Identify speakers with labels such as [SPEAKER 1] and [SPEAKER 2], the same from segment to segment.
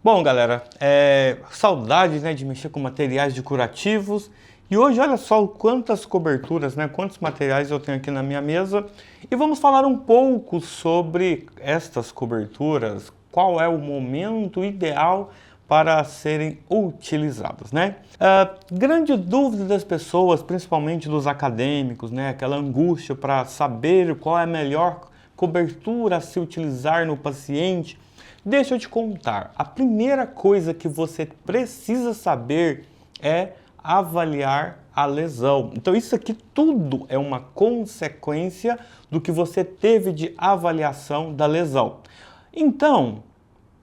[SPEAKER 1] Bom, galera, saudade, né, de mexer com materiais de curativos. E hoje, olha só quantas coberturas, né, quantos materiais eu tenho aqui na minha mesa. E vamos falar um pouco sobre estas coberturas, qual é o momento ideal para serem utilizadas, né? Grande dúvida das pessoas, principalmente dos acadêmicos, né, aquela angústia para saber qual é a melhor cobertura a se utilizar no paciente. Deixa eu te contar, a primeira coisa que você precisa saber é avaliar a lesão. Então isso aqui tudo é uma consequência do que você teve de avaliação da lesão. Então,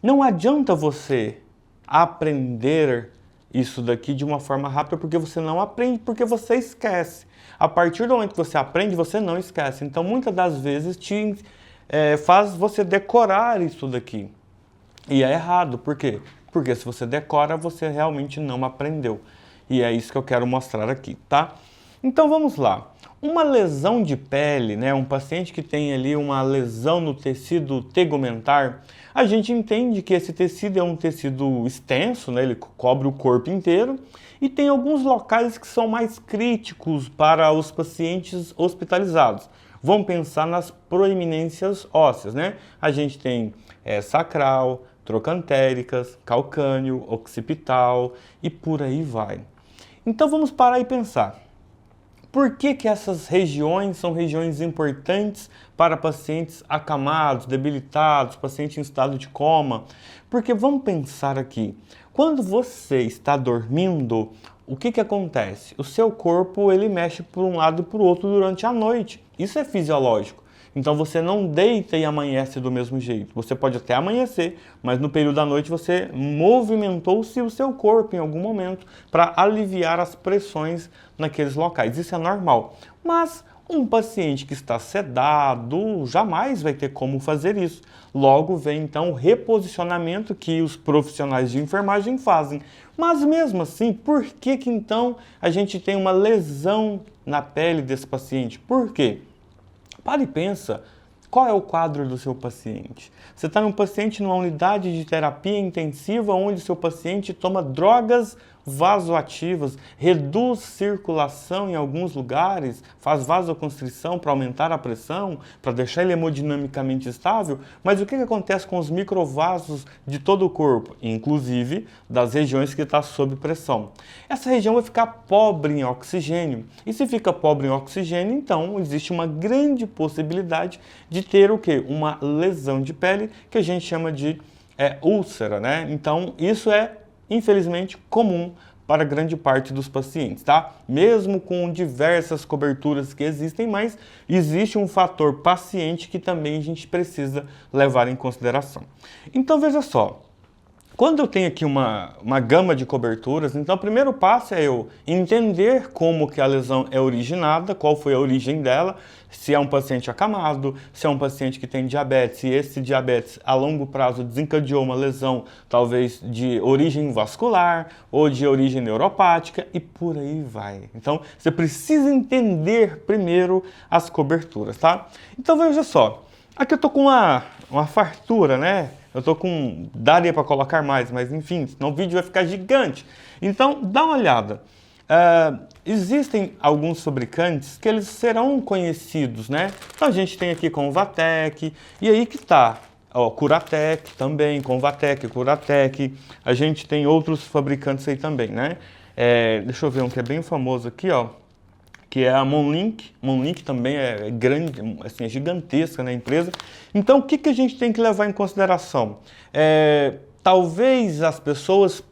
[SPEAKER 1] não adianta você aprender isso daqui de uma forma rápida porque você não aprende, porque você esquece. A partir do momento que você aprende, você não esquece. Então muitas das vezes faz você decorar isso daqui. E é errado, por quê? Porque se você decora, você realmente não aprendeu. E é isso que eu quero mostrar aqui, tá? Então vamos lá. Uma lesão de pele, né? Um paciente que tem ali uma lesão no tecido tegumentar, a gente entende que esse tecido é um tecido extenso, né? Ele cobre o corpo inteiro e tem alguns locais que são mais críticos para os pacientes hospitalizados. Vamos pensar nas proeminências ósseas, né? A gente tem sacral, trocantéricas, calcâneo, occipital e por aí vai. Então vamos parar e pensar. Por que essas regiões são regiões importantes para pacientes acamados, debilitados, pacientes em estado de coma? Porque vamos pensar aqui, quando você está dormindo, o que acontece? O seu corpo ele mexe por um lado e por outro durante a noite. Isso é fisiológico. Então você não deita e amanhece do mesmo jeito. Você pode até amanhecer, mas no período da noite você movimentou-se o seu corpo em algum momento para aliviar as pressões naqueles locais. Isso é normal. Mas um paciente que está sedado jamais vai ter como fazer isso. Logo vem então o reposicionamento que os profissionais de enfermagem fazem. Mas mesmo assim, por que então a gente tem uma lesão na pele desse paciente? Por quê? Para e pensa, qual é o quadro do seu paciente? Você está num paciente numa unidade de terapia intensiva onde seu paciente toma drogas vasoativas, reduz circulação em alguns lugares, faz vasoconstrição para aumentar a pressão, para deixar ele hemodinamicamente estável, mas o que acontece com os microvasos de todo o corpo, inclusive das regiões que estão sob pressão? Essa região vai ficar pobre em oxigênio, e se fica pobre em oxigênio, então existe uma grande possibilidade de ter o quê? Uma lesão de pele que a gente chama de úlcera, né? Então isso é infelizmente comum para grande parte dos pacientes, tá? Mesmo com diversas coberturas que existem, mas existe um fator paciente que também a gente precisa levar em consideração. Então veja só, quando eu tenho aqui uma gama de coberturas, então o primeiro passo é eu entender como que a lesão é originada, qual foi a origem dela, se é um paciente acamado, se é um paciente que tem diabetes, se esse diabetes a longo prazo desencadeou uma lesão talvez de origem vascular ou de origem neuropática e por aí vai. Então você precisa entender primeiro as coberturas, tá? Então veja só, aqui eu tô com uma fartura, né? Eu tô com... daria para colocar mais, mas enfim, senão o vídeo vai ficar gigante. Então, dá uma olhada. Existem alguns fabricantes que eles serão conhecidos, né? Então a gente tem aqui Convatec, e aí que tá, ó, Curatec também, Convatec, Curatec. A gente tem outros fabricantes aí também, né? Deixa eu ver um que é bem famoso aqui, ó, que é a Monlink. Monlink também é grande, assim, é gigantesca na empresa. Então, o que a gente tem que levar em consideração? Talvez as pessoas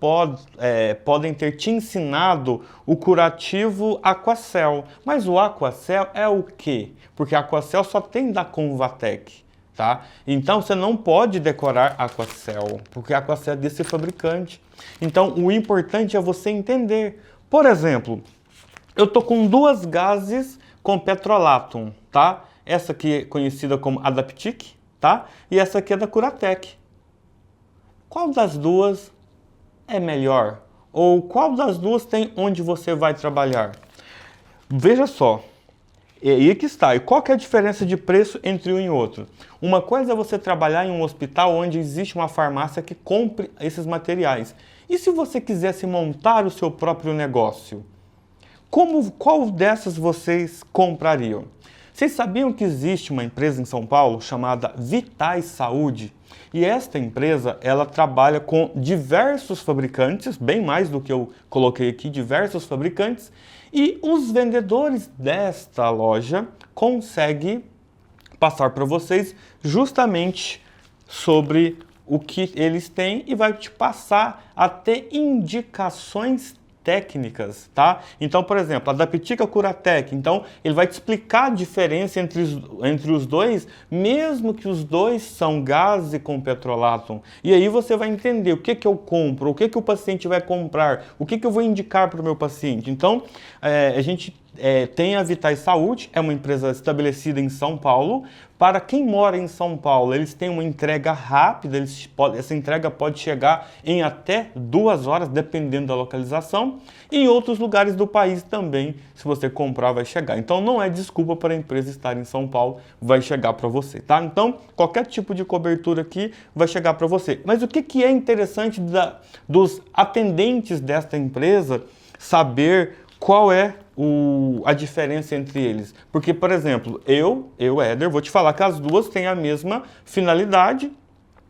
[SPEAKER 1] podem ter te ensinado o curativo Aquacel, mas o Aquacel é o quê? Porque Aquacel só tem da Convatec, tá? Então, você não pode decorar Aquacel, porque Aquacel é desse fabricante. Então, o importante é você entender. Por exemplo, eu tô com duas gases com petrolatum, tá? Essa aqui é conhecida como Adaptic, tá? E essa aqui é da Curatec. Qual das duas é melhor? Ou qual das duas tem onde você vai trabalhar? Veja só, E aí que está. E qual que é a diferença de preço entre um e outro? Uma coisa é você trabalhar em um hospital onde existe uma farmácia que compre esses materiais. E se você quisesse montar o seu próprio negócio? Qual dessas vocês comprariam? Vocês sabiam que existe uma empresa em São Paulo chamada Vitais Saúde? E esta empresa, ela trabalha com diversos fabricantes, bem mais do que eu coloquei aqui, diversos fabricantes, e os vendedores desta loja conseguem passar para vocês justamente sobre o que eles têm e vai te passar até indicações técnicas, tá? Então, por exemplo, a da Pitica Curatec, então ele vai te explicar a diferença entre os dois, mesmo que os dois são gás com petrolatum. E aí você vai entender o que eu compro, o que o paciente vai comprar, o que eu vou indicar para o meu paciente. Então, a gente tem a Vitais Saúde, é uma empresa estabelecida em São Paulo. Para quem mora em São Paulo, eles têm uma entrega rápida, essa entrega pode chegar em até 2 horas, dependendo da localização. E em outros lugares do país também, se você comprar, vai chegar. Então não é desculpa para a empresa estar em São Paulo, vai chegar para você, tá? Então, qualquer tipo de cobertura aqui vai chegar para você. Mas o que é interessante dos atendentes desta empresa saber qual é a diferença entre eles? Porque, por exemplo, eu, Éder, vou te falar que as duas têm a mesma finalidade.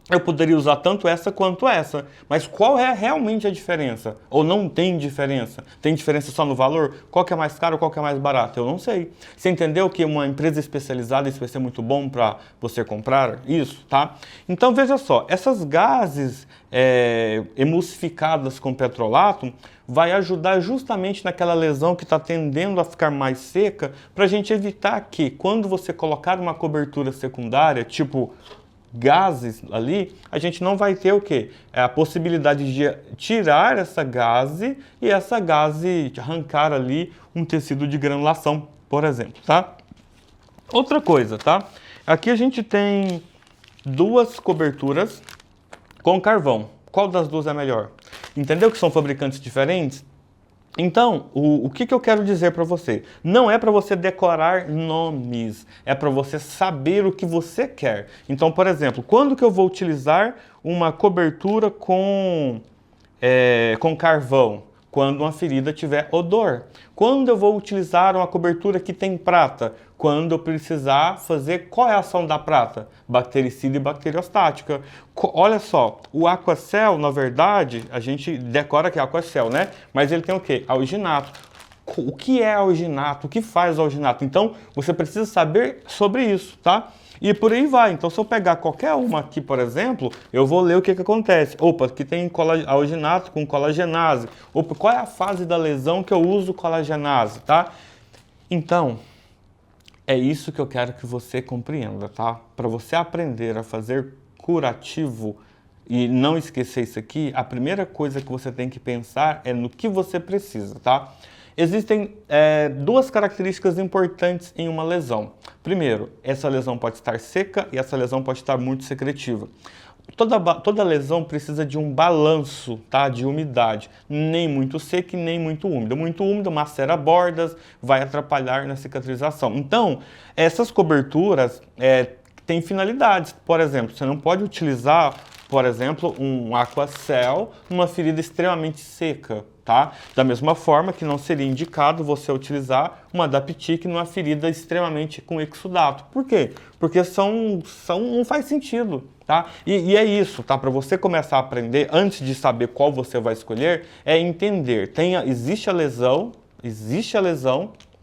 [SPEAKER 1] Eu poderia usar tanto essa quanto essa. Mas qual é realmente a diferença? Ou não tem diferença? Tem diferença só no valor? Qual que é mais caro, qual que é mais barato? Eu não sei. Você entendeu que uma empresa especializada, isso vai ser muito bom para você comprar? Isso, tá? Então, veja só. Essas gases emulsificadas com petrolato vai ajudar justamente naquela lesão que está tendendo a ficar mais seca, para a gente evitar que, quando você colocar uma cobertura secundária, tipo gases ali, a gente não vai ter o quê? A possibilidade de tirar essa gase e essa gase arrancar ali um tecido de granulação, por exemplo, tá? Outra coisa, tá? Aqui a gente tem 2 coberturas com carvão. Qual das duas é melhor? Entendeu que são fabricantes diferentes? Então, o que eu quero dizer para você? Não é para você decorar nomes, é para você saber o que você quer. Então, por exemplo, quando que eu vou utilizar uma cobertura com carvão? Quando uma ferida tiver odor. Quando eu vou utilizar uma cobertura que tem prata? Quando eu precisar fazer, qual é a ação da prata? Bactericida e bacteriostática. Olha só, o Aquacel, na verdade, a gente decora que é Aquacel, né? Mas ele tem o quê? Alginato. O que é alginato? O que faz alginato? Então, você precisa saber sobre isso, tá? E por aí vai. Então, se eu pegar qualquer uma aqui, por exemplo, eu vou ler o que acontece. Opa, aqui tem alginato com colagenase. Opa, qual é a fase da lesão que eu uso colagenase, tá? Então, é isso que eu quero que você compreenda, tá? Para você aprender a fazer curativo e não esquecer isso aqui, a primeira coisa que você tem que pensar é no que você precisa, tá? Existem 2 características importantes em uma lesão. Primeiro, essa lesão pode estar seca e essa lesão pode estar muito secretiva. Toda lesão precisa de um balanço, tá, de umidade, nem muito seca e nem muito úmida. Muito úmida macera bordas, vai atrapalhar na cicatrização. Então, essas coberturas têm finalidades. Por exemplo, você não pode utilizar, por exemplo, um Aquacel numa ferida extremamente seca, tá? Da mesma forma que não seria indicado você utilizar uma Daptic numa ferida extremamente com exudato. Por quê? Porque não faz sentido, tá? E é isso, tá? Para você começar a aprender, antes de saber qual você vai escolher, é entender. Existe a lesão,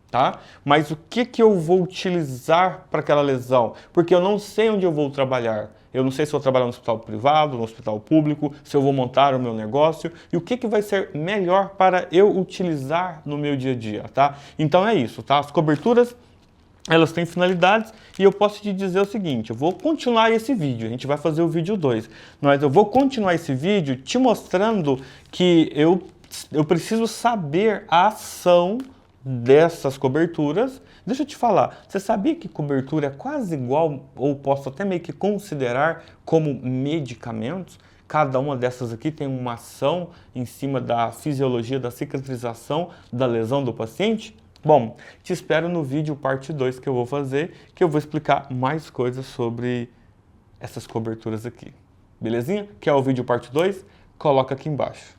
[SPEAKER 1] tá? Mas o que eu vou utilizar para aquela lesão? Porque eu não sei onde eu vou trabalhar. Eu não sei se eu vou trabalhar no hospital privado, no hospital público, se eu vou montar o meu negócio e o que vai ser melhor para eu utilizar no meu dia a dia, tá? Então é isso, tá? As coberturas, elas têm finalidades e eu posso te dizer o seguinte, eu vou continuar esse vídeo, a gente vai fazer o vídeo 2, mas eu vou continuar esse vídeo te mostrando que eu preciso saber a ação dessas coberturas. Deixa eu te falar, você sabia que cobertura é quase igual, ou posso até meio que considerar como medicamentos? Cada uma dessas aqui tem uma ação em cima da fisiologia da cicatrização da lesão do paciente? Bom, te espero no vídeo parte 2 que eu vou fazer, que eu vou explicar mais coisas sobre essas coberturas aqui. Belezinha? Quer o vídeo parte 2? Coloca aqui embaixo.